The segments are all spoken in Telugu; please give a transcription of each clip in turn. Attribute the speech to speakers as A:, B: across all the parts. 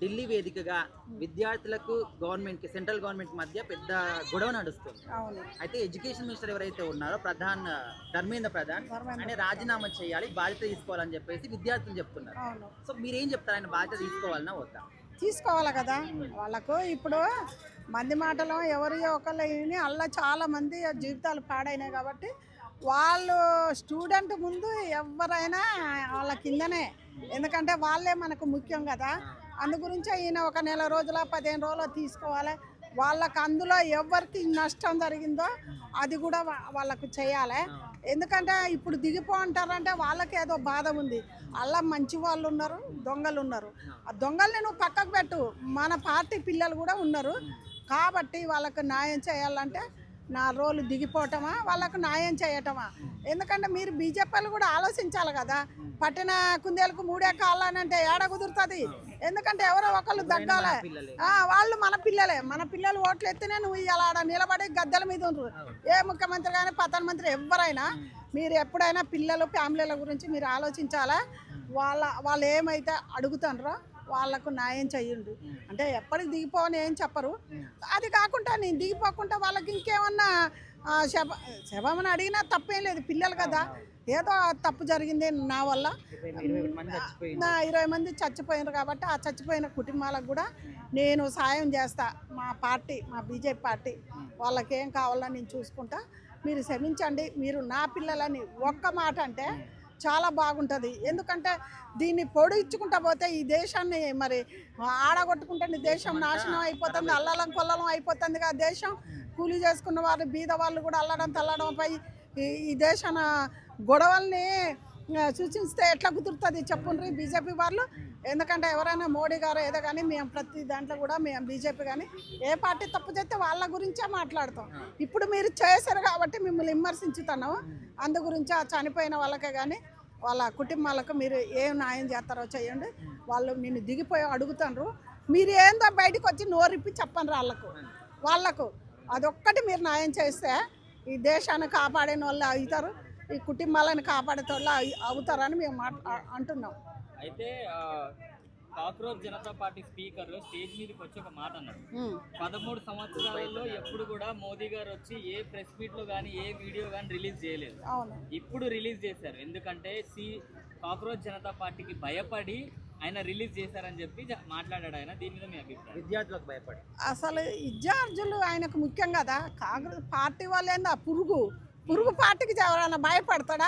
A: ఢిల్లీ వేదికగా విద్యార్థులకు గవర్నమెంట్ కి సెంట్రల్ గవర్నమెంట్ మధ్య పెద్ద గొడవ నడుస్తుంది. అయితే ఎడ్యుకేషన్ మినిస్టర్ ఎవరైతే ఉన్నారో ధర్మేంద్ర ప్రధాన్ ఆయన రాజీనామా చేయాలి, బాధ్యత తీసుకోవాలని చెప్పేసి విద్యార్థులు చెప్తున్నారు. సో మీరేం చెప్తారు, ఆయన బాధ్యత తీసుకోవాలన్నా వద్దా?
B: తీసుకోవాలి కదా. వాళ్ళకు ఇప్పుడు మంది మాటలు ఎవరి ఒకళ్ళు విని అలా చాలా మంది జీవితాలు పాడైనాయి కాబట్టి వాళ్ళు స్టూడెంట్ ముందు ఎవరైనా వాళ్ళ కిందనే, ఎందుకంటే వాళ్ళే మనకు ముఖ్యం కదా. అందు గురించి ఈయన ఒక నెల రోజుల 15 రోజులు తీసుకోవాలి. వాళ్ళకు అందులో ఎవరికి నష్టం జరిగిందో అది కూడా వాళ్ళకు చేయాలి. ఎందుకంటే ఇప్పుడు దిగిపో అంటారంటే వాళ్ళకి ఏదో బాధ ఉంది. అలా మంచి వాళ్ళు ఉన్నారు, దొంగలు ఉన్నారు. ఆ దొంగల్ని నువ్వు పక్కకు పెట్టు, మన పార్టీ పిల్లలు కూడా ఉన్నారు కాబట్టి వాళ్ళకు న్యాయం చేయాలంటే నా రోలు దిగిపోవటమా, వాళ్ళకు న్యాయం చేయటమా? ఎందుకంటే మీరు బీజేపీలు కూడా ఆలోచించాలి కదా. పట్టిన కుందేలకు 3 కాళ్ళనంటే ఏడ కుదురుతుంది? ఎందుకంటే ఎవరో ఒకళ్ళు దగ్గాలి. వాళ్ళు మన పిల్లలే, మన పిల్లలు ఓట్లు ఎత్తినే నువ్వు ఇలా ఆడ నిలబడి గద్దెల మీద ఉండరు. ఏ ముఖ్యమంత్రి కానీ ప్రధానమంత్రి ఎవరైనా మీరు ఎప్పుడైనా పిల్లలు ఫ్యామిలీల గురించి మీరు ఆలోచించాలా. వాళ్ళు ఏమైతే అడుగుతారో వాళ్ళకు న్యాయం చెయ్యండి. అంటే ఎప్పటికి దిగిపోవని ఏం చెప్పరు. అది కాకుండా నేను దిగిపోకుండా వాళ్ళకి ఇంకేమన్నా శబమని అడిగినా తప్పేం లేదు, పిల్లలు కదా. ఏదో తప్పు జరిగింది నా వల్ల 20 మంది చచ్చిపోయినారు కాబట్టి ఆ చచ్చిపోయిన కుటుంబాలకు కూడా నేను సాయం చేస్తా. మా పార్టీ, మా బీజేపీ పార్టీ వాళ్ళకి ఏం కావాలో నేను చూసుకుంటా. మీరు క్షమించండి, మీరు నా పిల్లలని ఒక్క మాట అంటే చాలా బాగుంటుంది. ఎందుకంటే దీన్ని పొడిగించుకుంటా పోతే ఈ దేశాన్ని మరి ఆడగొట్టుకుంటే దేశం నాశనం అయిపోతుంది, అల్లలం కొల్లలం అయిపోతుంది కదా దేశం. కూలీ చేసుకున్న వాళ్ళు బీద వాళ్ళు కూడా అల్లడం తల్లడంపై ఈ దేశాన గొడవల్ని సూచిస్తే ఎట్లా కుదురుతుంది చెప్పుండ్రి బీజేపీ వాళ్ళు. ఎందుకంటే ఎవరైనా మోడీ గారు ఏదో కానీ మేము ప్రతి దాంట్లో కూడా మేము బీజేపీ కానీ ఏ పార్టీ తప్పు చేస్తే వాళ్ళ గురించే మాట్లాడతాం. ఇప్పుడు మీరు చేశారు కాబట్టి మిమ్మల్ని విమర్శించుతున్నాము. అందు గురించి ఆ చనిపోయిన వాళ్ళకే కానీ వాళ్ళ కుటుంబాలకు మీరు ఏం న్యాయం చేస్తారో చేయండి. వాళ్ళు నిన్ను దిగిపోయి అడుగుతారు, మీరు ఏందో బయటకు వచ్చి నోరిప్పి చెప్పండి వాళ్ళకు అదొక్కటి మీరు న్యాయం చేస్తే ఈ దేశాన్ని కాపాడిన వాళ్ళు అవుతారు, ఈ కుటుంబాలను కాపాడే వాళ్ళు అవుతారని మేము అంటున్నాం.
C: అయితే cockroach Janata party speaker stage మీదకి వచ్చి ఒక మాట అన్నారు, 13 సంవత్సరాలలో ఎప్పుడు కూడా మోదీ గారు వచ్చి ఏ ప్రెస్ మీట్ లో కానీ ఏ వీడియో కానీ రిలీజ్ చేయలేదు. ఇప్పుడు రిలీజ్ చేశారు. ఎందుకంటే కాక్రోచ్ జనతా పార్టీకి భయపడి ఆయన రిలీజ్ చేశారని చెప్పి మాట్లాడాడు ఆయన. దీని మీద మీ అభిప్రాయం?
A: విద్యార్థులకు భయపడి
B: అసలు విద్యార్థులు ఆయనకు ముఖ్యం కదా. కాంగ్రెస్ పార్టీ వాళ్ళు ఏందా పురుగు పార్టీకి ఎవరైనా భయపడతాడా?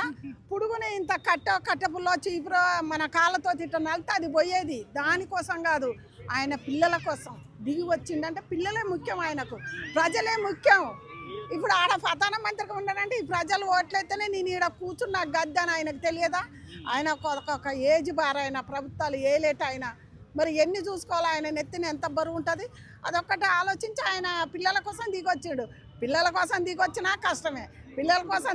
B: పురుగుని ఇంత కట్టెపుల్లో చీపురో మన కాళ్ళతో తిట్ట నలితే అది పోయేది. దానికోసం కాదు, ఆయన పిల్లల కోసం దిగి వచ్చిందంటే పిల్లలే ముఖ్యం, ఆయనకు ప్రజలే ముఖ్యం. ఇప్పుడు ఆడ ప్రధానమంత్రికి ఉండనంటే ఈ ప్రజలు ఓట్లయితేనే నేను ఈడ కూర్చున్న గద్దె అని ఆయనకు తెలియదా? ఆయన ఒక ఏజ్ బార్, ఆయన ప్రభుత్వాలు ఏలేట ఆయన మరి ఎన్ని చూసుకోవాలి, ఆయన నెత్తిన ఎంత బరువు ఉంటుంది అదొక్కటి ఆలోచించి ఆయన పిల్లల కోసం దిగొచ్చాడు. పిల్లల కోసం దిగొచ్చినా కష్టమే, పిల్లల కోసం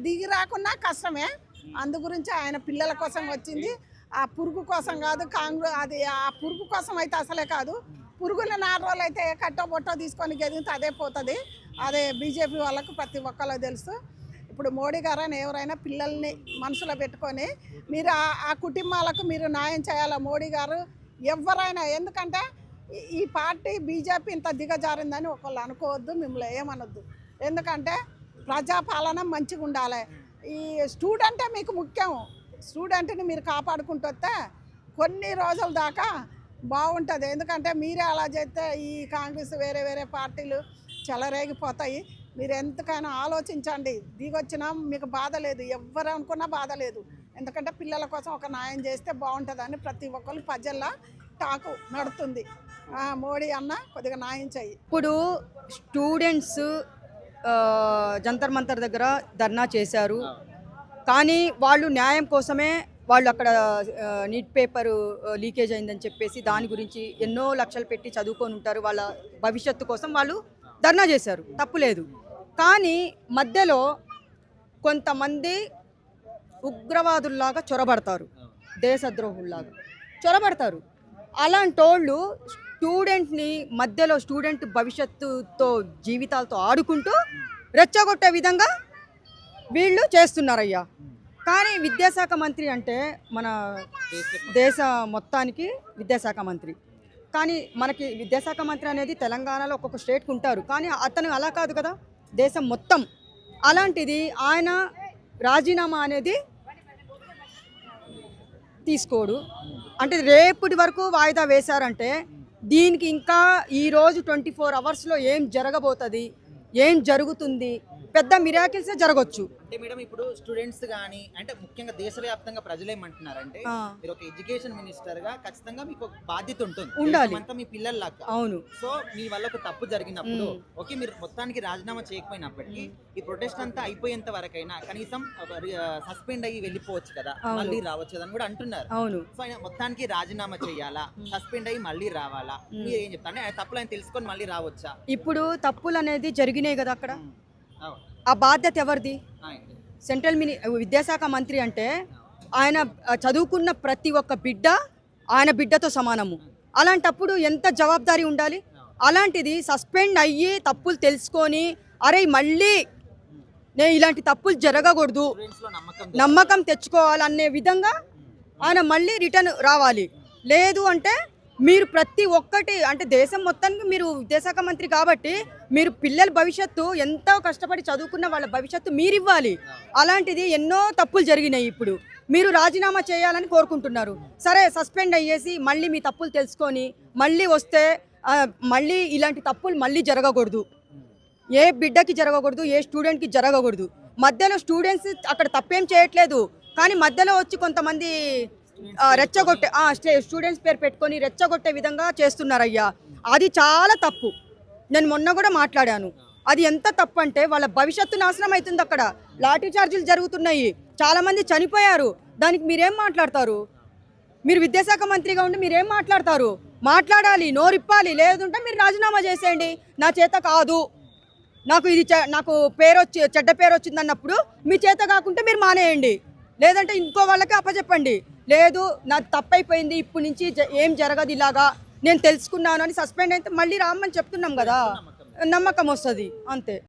B: దిగి రాకున్నా కష్టమే. అందు గురించి ఆయన పిల్లల కోసం వచ్చింది, ఆ పురుగు కోసం కాదు. అది ఆ పురుగు కోసం అయితే అసలే కాదు. పురుగులు 4 రోజులు అయితే కట్టో బొట్టో తీసుకొని గెదిగితే అదే పోతుంది. అదే బీజేపీ వాళ్ళకు ప్రతి ఒక్కళ్ళకి తెలుసు. ఇప్పుడు మోడీ గారని ఎవరైనా పిల్లల్ని మనసులో పెట్టుకొని మీరు ఆ కుటుంబాలకు మీరు న్యాయం చేయాలి. మోడీ గారు ఎవరైనా, ఎందుకంటే ఈ పార్టీ బీజేపీ ఇంత దిగజారిందని ఒకళ్ళు అనుకోవద్దు, మిమ్మల్ని ఏమనొద్దు. ఎందుకంటే ప్రజాపాలన మంచిగా ఉండాలి. ఈ స్టూడెంటే మీకు ముఖ్యం. స్టూడెంట్ని మీరు కాపాడుకుంటూ వస్తే కొన్ని రోజుల దాకా బాగుంటుంది. ఎందుకంటే మీరే అలా చేస్తే ఈ కాంగ్రెస్ వేరే పార్టీలు చెలరేగిపోతాయి. మీరు ఎంతకైనా ఆలోచించండి. దిగొచ్చినా మీకు బాధ లేదు, ఎవరు అనుకున్నా బాధ లేదు. ఎందుకంటే పిల్లల కోసం ఒక న్యాయం చేస్తే బాగుంటుందని ప్రతి ఒక్కరు ప్రజల్లో టాకు నడుతుంది. మోడీ అన్న కొద్దిగా న్యాయం చెయ్యి.
D: ఇప్పుడు స్టూడెంట్స్ జంతర్ మంతర్ దగ్గర ధర్నా చేశారు, కానీ వాళ్ళు న్యాయం కోసమే వాళ్ళు అక్కడ నీట్ పేపర్ లీకేజ్ అయిందని చెప్పేసి దాని గురించి ఎన్నో లక్షలు పెట్టి చదువుకొని ఉంటారు. వాళ్ళ భవిష్యత్తు కోసం వాళ్ళు ధర్నా చేశారు, తప్పులేదు. కానీ మధ్యలో కొంతమంది ఉగ్రవాదుల్లాగా చొరబడతారు, దేశద్రోహుల్లాగా చొరబడతారు. అలాంటి వాళ్ళు స్టూడెంట్ని మధ్యలో స్టూడెంట్ భవిష్యత్తుతో జీవితాలతో ఆడుకుంటూ రెచ్చగొట్టే విధంగా వీళ్ళు చేస్తున్నారయ్యా. కానీ విద్యాశాఖ మంత్రి అంటే మన దేశ మొత్తానికి విద్యాశాఖ మంత్రి. కానీ మనకి విద్యాశాఖ మంత్రి అనేది తెలంగాణలో ఒక్కొక్క స్టేట్కి ఉంటారు, కానీ అతను అలా కాదు కదా, దేశం మొత్తం. అలాంటిది ఆయన రాజీనామా అనేది తీసుకోడు. అంటే రేపటి వరకు వాయిదా వేశారంటే దీనికి ఇంకా ఈరోజు 24 అవర్స్లో ఏం జరగబోతుంది, ఏం జరుగుతుంది, పెద్ద మిరాకిల్సే జరగవచ్చు.
A: అంటే మేడం ఇప్పుడు స్టూడెంట్స్ కానీ అంటే ముఖ్యంగా దేశవ్యాప్తంగా ప్రజలు ఏమంటున్నారంటే మీరు ఒక ఎడ్యుకేషన్ మినిస్టర్ గా ఖచ్చితంగా మీకు ఒక బాధ్యత ఉంటుంది,
D: ఉండాలి.
A: అంతా మీ పిల్లల్లాగా.
D: అవును.
A: సో మీ వల్ల ఒక తప్పు జరిగినప్పుడు ఓకే మీరు మొత్తానికి రాజీనామా చేయకపోయినప్పటికీ ఈ ప్రొటెస్ట్ అంతా అయిపోయేంత వరకైనా కనీసం సస్పెండ్ అయ్యి వెళ్ళిపోవచ్చు కదా, మళ్ళీ రావచ్చు కదా అని కూడా అంటున్నారు.
D: అవును.
A: సో ఆయన మొత్తానికి రాజీనామా చేయాలా, సస్పెండ్ అయ్యి మళ్ళీ రావాలా, మీరు ఏం చెప్తారు? అంటే తప్పులు ఆయన తెలుసుకొని మళ్ళీ రావచ్చా?
D: ఇప్పుడు తప్పులు అనేది జరిగినాయి కదా అక్కడ, ఆ బాధ్యత ఎవరిది? సెంట్రల్ విద్యాశాఖ మంత్రి అంటే ఆయన చదువుకున్న ప్రతి ఒక్క బిడ్డ ఆయన బిడ్డతో సమానము. అలాంటప్పుడు ఎంత జవాబారి ఉండాలి? అలాంటిది సస్పెండ్ అయ్యి తప్పులు తెలుసుకొని అరే మళ్ళీ నేను ఇలాంటి తప్పులు జరగకూడదు, నమ్మకం తెచ్చుకోవాలనే విధంగా ఆయన మళ్ళీ రిటర్న్ రావాలి. లేదు అంటే మీరు ప్రతి ఒక్కటి అంటే దేశం మొత్తానికి మీరు విద్యాశాఖ మంత్రి కాబట్టి మీరు పిల్లల భవిష్యత్తు ఎంతో కష్టపడి చదువుకున్న వాళ్ళ భవిష్యత్తు మీరు ఇవ్వాలి. అలాంటిది ఎన్నో తప్పులు జరిగినాయి. ఇప్పుడు మీరు రాజీనామా చేయాలని కోరుకుంటున్నారు, సరే సస్పెండ్ అయ్యేసి మళ్ళీ మీ తప్పులు తెలుసుకొని మళ్ళీ వస్తే మళ్ళీ ఇలాంటి తప్పులు మళ్ళీ జరగకూడదు, ఏ బిడ్డకి జరగకూడదు, ఏ స్టూడెంట్కి జరగకూడదు. మధ్యలో స్టూడెంట్స్ అక్కడ తప్పేం చేయట్లేదు, కానీ మధ్యలో వచ్చి కొంతమంది రెచ్చగొట్టే స్టూడెంట్స్ పేరు పెట్టుకొని రెచ్చగొట్టే విధంగా చేస్తున్నారయ్యా. అది చాలా తప్పు. నేను మొన్న కూడా మాట్లాడాను. అది ఎంత తప్పు అంటే వాళ్ళ భవిష్యత్తు నాశనం అవుతుంది. అక్కడ లాఠీ చార్జీలు జరుగుతున్నాయి, చాలా మంది చనిపోయారు. దానికి మీరేం మాట్లాడతారు? మీరు విద్యాశాఖ మంత్రిగా ఉండి మీరేం మాట్లాడతారు? మాట్లాడాలి, నోరిప్పాలి. లేదంటే మీరు రాజీనామా చేసేయండి. నా చేత కాదు, నాకు ఇది నాకు చెడ్డ పేరు వచ్చింది అన్నప్పుడు మీ చేత కాకుంటే మీరు మానేయండి. లేదంటే ఇంకో వాళ్ళకి అప్పచెప్పండి. లేదు నా తప్పైపోయింది, ఇప్పటి నుంచి ఏం జరగదు, ఇలాగా నేను తెలుసుకున్నాను అని సస్పెండ్ అయితే మళ్ళీ రామ్మని చెప్తున్నాం కదా, నమ్మకం వస్తుంది అంతే.